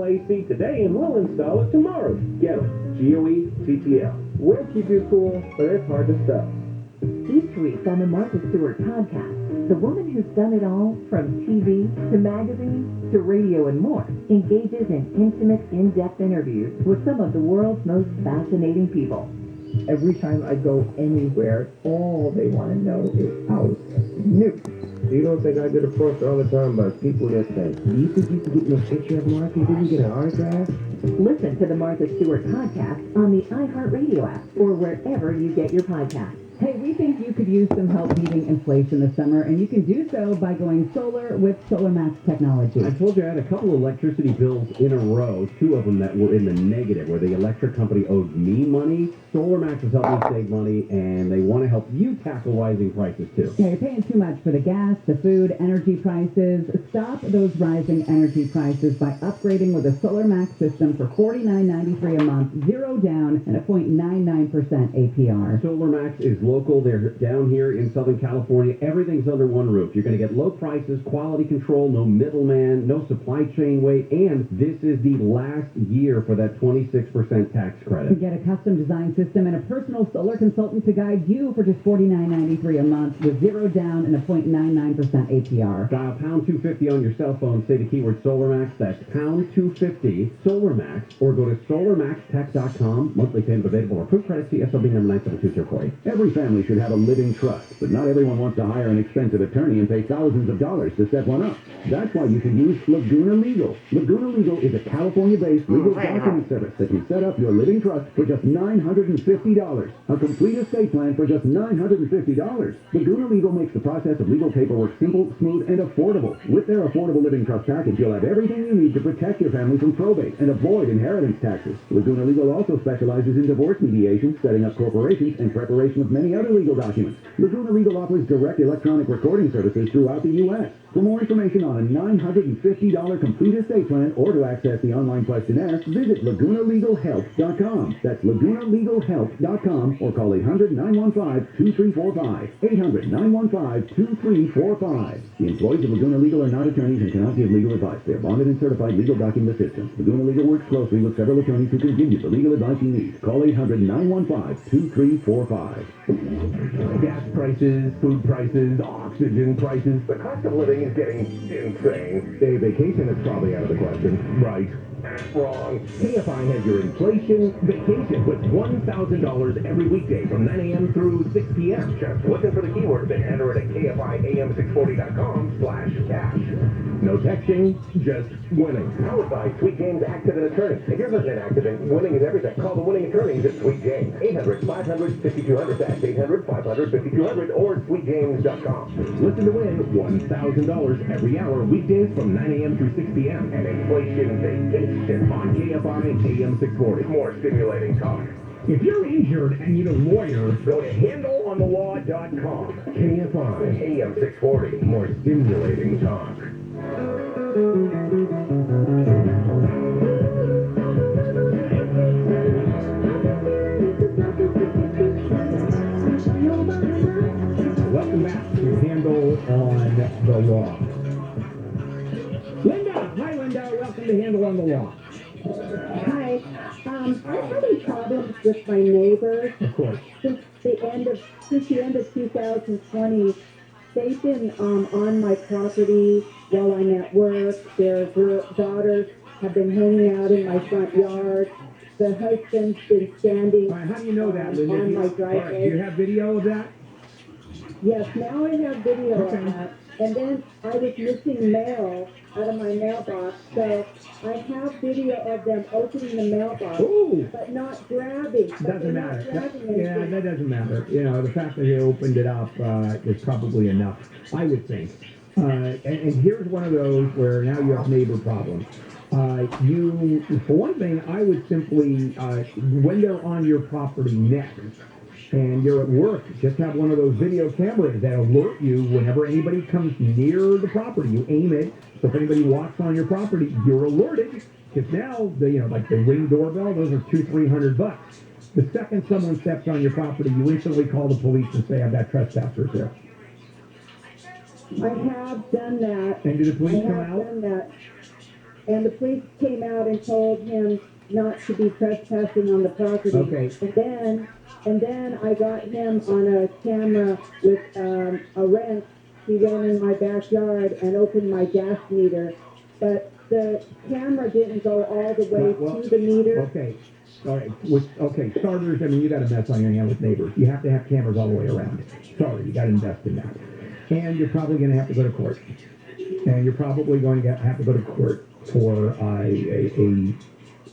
AC today and we'll install it tomorrow. Get it. GOETTL. We'll keep you cool, but it's hard to spell. TweetTweet on the Martha Stewart podcast. The woman who's done it all, from TV to magazines to radio and more, engages in intimate, in-depth interviews with some of the world's most fascinating people. Every time I go anywhere, all they want to know is how's new. You don't think I get approached all the time by people that say, do you think you can get me a picture of Martha? Did you get an autograph? Listen to the Martha Stewart podcast on the iHeartRadio app or wherever you get your podcasts. Hey, we think you could use some help beating inflation this summer, and you can do so by going solar with SolarMax technology. I told you I had a couple of electricity bills in a row, two of them that were in the negative, where the electric company owed me money. SolarMax has helped me save money, and they want to help you tackle rising prices, too. Yeah, you're paying too much for the gas, the food, energy prices. Stop those rising energy prices by upgrading with a SolarMax system for $49.93 a month, zero down, and a 0.99% APR. SolarMax is local. They're down here in Southern California. Everything's under one roof. You're going to get low prices, quality control, no middleman, no supply chain wait, and this is the last year for that 26% tax credit. You get a custom design system and a personal solar consultant to guide you for just $49.93 a month with zero down and a 0.99% APR. Dial pound 250 on your cell phone. Say the keyword SolarMax. That's pound 250 SolarMax, or go to solarmaxtech.com. Monthly payment available or approved credit. CSLB number 97240. Every family should have a living trust, but not everyone wants to hire an expensive attorney and pay thousands of dollars to set one up. That's why you should use Laguna Legal. Laguna Legal is a California-based legal document service that can set up your living trust for just $950. A complete estate plan for just $950. Laguna Legal makes the process of legal paperwork simple, smooth, and affordable. With their affordable living trust package, you'll have everything you need to protect your family from probate and avoid inheritance taxes. Laguna Legal also specializes in divorce mediation, setting up corporations, and preparation of many other legal documents. Laguna Legal offers direct electronic recording services throughout the U.S. For more information on a $950 complete estate plan or to access the online questionnaire, visit LagunaLegalHelp.com. That's LagunaLegalHelp.com or call 800-915-2345. 800-915-2345. The employees of Laguna Legal are not attorneys and cannot give legal advice. They are bonded and certified legal document assistants. Laguna Legal works closely with several attorneys who can give you the legal advice you need. Call 800-915-2345. Gas prices, food prices, oxygen prices. The cost of living is getting insane. A vacation is probably out of the question. Right. Wrong. KFI has your inflation vacation with $1,000 every weekday from 9 a.m. through 6 p.m. Just looking for the keyword, then enter it at KFIAM640.com/cash. No texting, just winning. Powered by Sweet James Accident Attorney. If you're not an accident, winning is everything. Call the winning attorneys at Sweet James. 800-500-5200. That's 800-500-5200 or sweetjames.com. Listen to win $1,000 every hour, weekdays from 9 a.m. through 6 p.m. And inflation vacation on KFI AM640. More stimulating talk. If you're injured and need a lawyer, go to handleonthelaw.com. KFI AM640. More stimulating talk. Welcome back to Handle on the Law. Linda! Hi, Linda. Welcome to Handle on the Law. Hi. I'm having problems with my neighbors. Of course. Since the end of 2020, they've been on my property while I'm at work. Their daughters have been hanging out in my front yard. The husband's been standing How do you know that, Linda? on my All right, driveway. do you have video of that? Yes, now I have video of that. And then I was missing mail out of my mailbox, so I have video of them opening the mailbox, Ooh. but not grabbing. Doesn't matter. That doesn't matter. You know, the fact that they opened it up is probably enough, I would think. And here's one of those where now you have neighbor problems. For one thing, I would simply, when they're on your property next, and you're at work, just have one of those video cameras that alert you whenever anybody comes near the property. You aim it, so if anybody walks on your property, you're alerted. Because now, like the Ring doorbell, those are $200-300. The second someone steps on your property, you instantly call the police and say, I've got trespassers here. I have done that. And do the police come out? Done that. and the police came out and told him not to be trespassing on the property. Okay. And then I got him on a camera with a wrench. He went in my backyard and opened my gas meter, but the camera didn't go all the way to the meter. Okay. All right. Okay, starters, I mean, you got a mess on your hand with neighbors. You have to have cameras all the way around. Sorry, you got to invest in that. And you're probably going to have to go to court. And you're probably going to have to go to court for an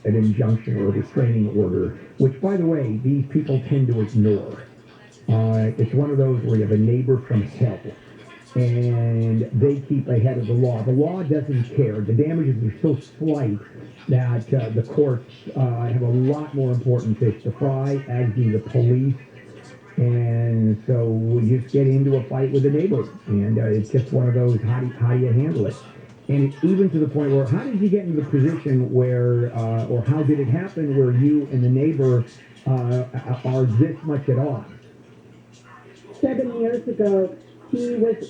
injunction or a restraining order, which, by the way, these people tend to ignore. It's one of those where you have a neighbor from hell, and they keep ahead of the law. The law doesn't care. The damages are so slight that the courts have a lot more important fish to fry, as do the police. And so we just get into a fight with the neighbor, and it's just one of those, how do you handle it? And it's even to the point where, how did you get into the position where, or how did it happen where you and the neighbor are this much at odds? 7 years ago,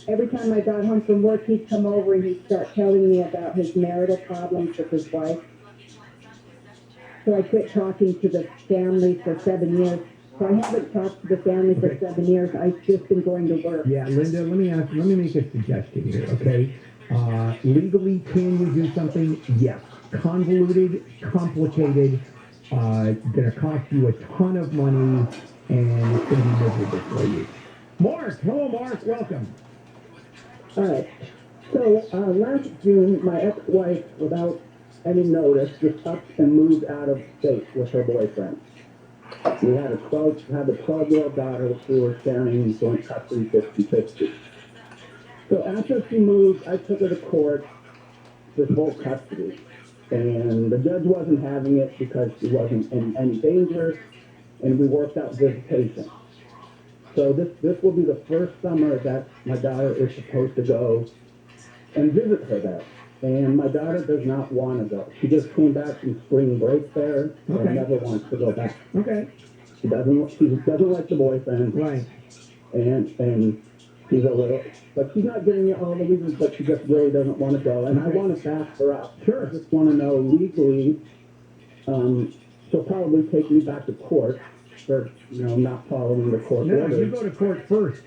every time I got home from work, he'd come over and he'd start telling me about his marital problems with his wife. So I quit talking to the family for 7 years. So I haven't talked to the family for 7 years. I've just been going to work. Yeah, Linda, let me make a suggestion here, okay? Legally, can you do something? Yes. Convoluted, complicated, gonna cost you a ton of money, and it's gonna be miserable for you. Mark, hello Mark, welcome. Hi. So last June, my ex-wife, without any notice, just up and moved out of state with her boyfriend. We had a 12-year-old daughter which we were sharing joint custody 50-50. So after she moved, I took her to court for full custody. And the judge wasn't having it because she wasn't in any danger, and we worked out visitation. So this will be the first summer that my daughter is supposed to go and visit her there. And my daughter does not want to go. She just came back from spring break there and never wants to go back. Okay. She doesn't like the boyfriend. Right. And she's a little, but she's not giving me all the reasons, but she just really doesn't want to go. And I want to back her up. Sure. I just want to know legally, she'll probably take me back to court for, not following the court order. No, you go to court first.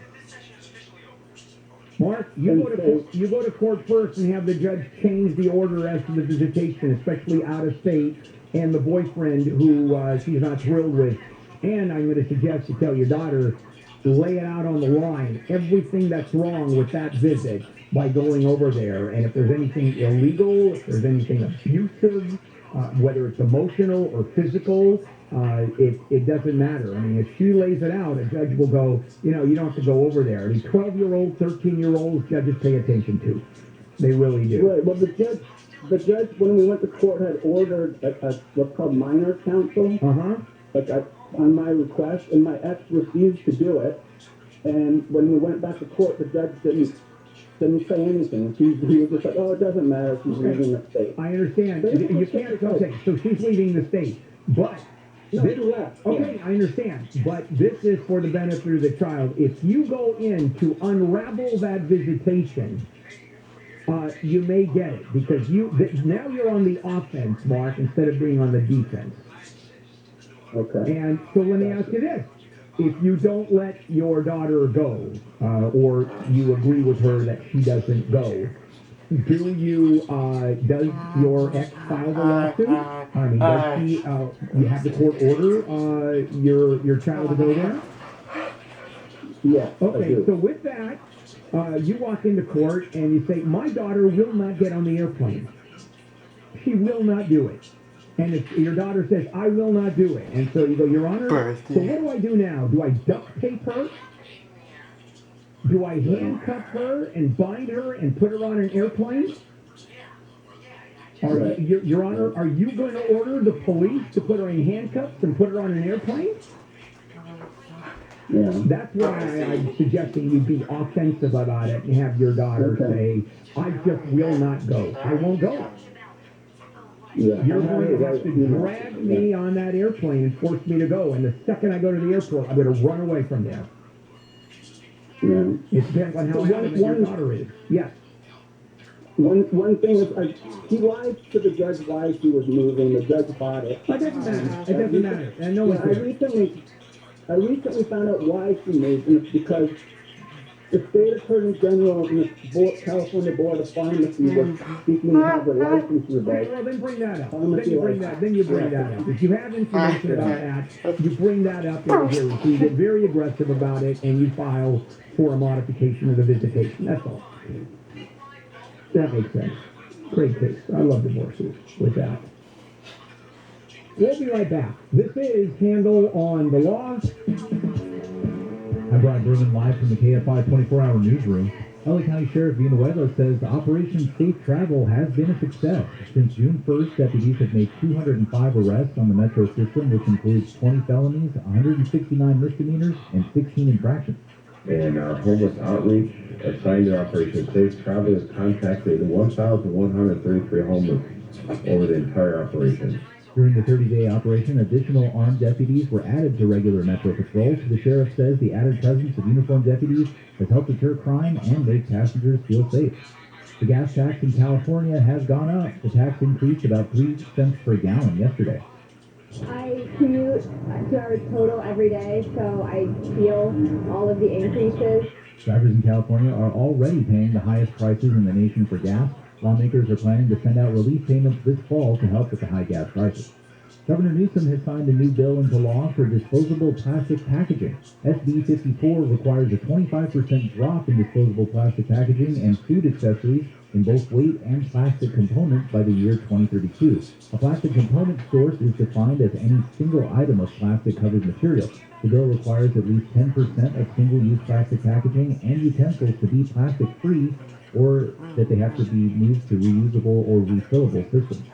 Mark, you go to court first and have the judge change the order as to the visitation, especially out of state, and the boyfriend who she's not thrilled with. And I'm going to suggest you tell your daughter, lay it out on the line, everything that's wrong with that visit by going over there. And if there's anything illegal, if there's anything abusive, whether it's emotional or physical, it doesn't matter. I mean, if she lays it out, a judge will go, you don't have to go over there. I mean, 12-year-olds, 13-year-olds, judges pay attention to. They really do. Right. Well, the judge, when we went to court, had ordered what's called minor counsel. On my request, and my ex refused to do it. And when we went back to court, the judge didn't say anything. He was just like, oh, it doesn't matter. She's leaving the state. I understand. You can't. Okay, so she's leaving the state, but. No, she left. Okay, I understand, but this is for the benefit of the child. If you go in to unravel that visitation, you may get it, because now you're on the offense, Mark, instead of being on the defense. Okay. And so let me ask you this. If you don't let your daughter go, or you agree with her that she doesn't go, does your ex file the lawsuit? I mean, does she, you have the court order your child to go there? Yes. Okay, so with that, you walk into court and you say, my daughter will not get on the airplane. She will not do it. And if your daughter says, I will not do it, and so you go, Your Honor, so what do I do now? Do I duct tape her? Do I handcuff her and bind her and put her on an airplane? Your Honor, are you going to order the police to put her in handcuffs and put her on an airplane? Yeah. That's why I'm suggesting you be offensive about it and have your daughter say, I just will not go. I won't go. Yeah. You're going to have to drag me on that airplane and force me to go. And the second I go to the airport, I'm going to run away from there. Yeah. It depends on how adamant your daughter is. Yes. One thing is, he lied to the judge why she was moving. The judge bought it. It doesn't matter. It doesn't matter. And no Yeah, one's I recently found out why she moved, and it's because the state attorney general and the California Board of Pharmacy were seeking to have her license revoked. Well, then bring that up. Pharmacy Then you bring that up. If you have information about that, you bring that up in the hearing. So you get very aggressive about it, and you file for a modification of the visitation. That's all. That makes sense. Great case. I love divorces with that. We'll be right back. This is Handle on the Law. I'm Brian Berman, live from the KFI 24-hour newsroom. LA County Sheriff Villanueva says Operation Safe Travel has been a success. Since June 1st, deputies have made 205 arrests on the metro system, which includes 20 felonies, 169 misdemeanors, and 16 infractions. And our homeless outreach assigned to Operation Safe Travel has contacted 1,133 homeless over the entire operation. During the 30-day operation, additional armed deputies were added to regular metro patrols. The sheriff says the added presence of uniformed deputies has helped deter crime and make passengers feel safe. The gas tax in California has gone up. The tax increased about 3 cents per gallon yesterday. I commute 2 hours total every day, so I feel all of the increases. Drivers in California are already paying the highest prices in the nation for gas. Lawmakers are planning to send out relief payments this fall to help with the high gas prices. Governor Newsom has signed a new bill into law for disposable plastic packaging. SB 54 requires a 25% drop in disposable plastic packaging and food accessories in both weight and plastic components by the year 2032. A plastic component source is defined as any single item of plastic-covered material. The bill requires at least 10% of single-use plastic packaging and utensils to be plastic-free, or that they have to be moved to reusable or refillable systems.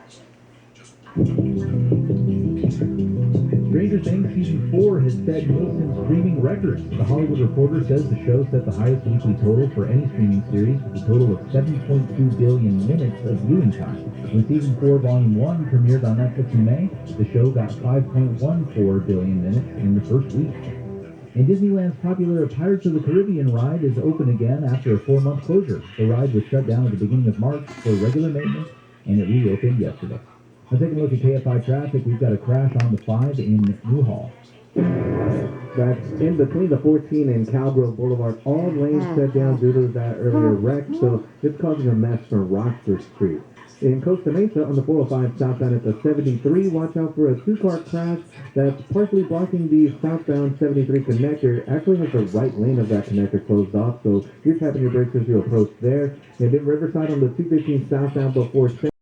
Stranger Things Season 4 has set Nielsen streaming records. The Hollywood Reporter says the show set the highest weekly total for any streaming series, with a total of 7.2 billion minutes of viewing time. When Season 4 Volume 1 premiered on Netflix in May, the show got 5.14 billion minutes in the first week. And Disneyland's popular Pirates of the Caribbean ride is open again after a 4-month closure. The ride was shut down at the beginning of March for regular maintenance, and it reopened yesterday. Now taking a look at KFI traffic, we've got a crash on the 5 in Newhall. That's in between the 14 and Cowgrove Boulevard. All lanes shut down due to that earlier wreck, so it's causing a mess from Rochester Street. In Costa Mesa on the 405 southbound at the 73, watch out for a 2-car crash that's partially blocking the southbound 73 connector. Actually has the right lane of that connector closed off, so you're tapping your brakes as you approach there. And in Riverside on the 215 southbound before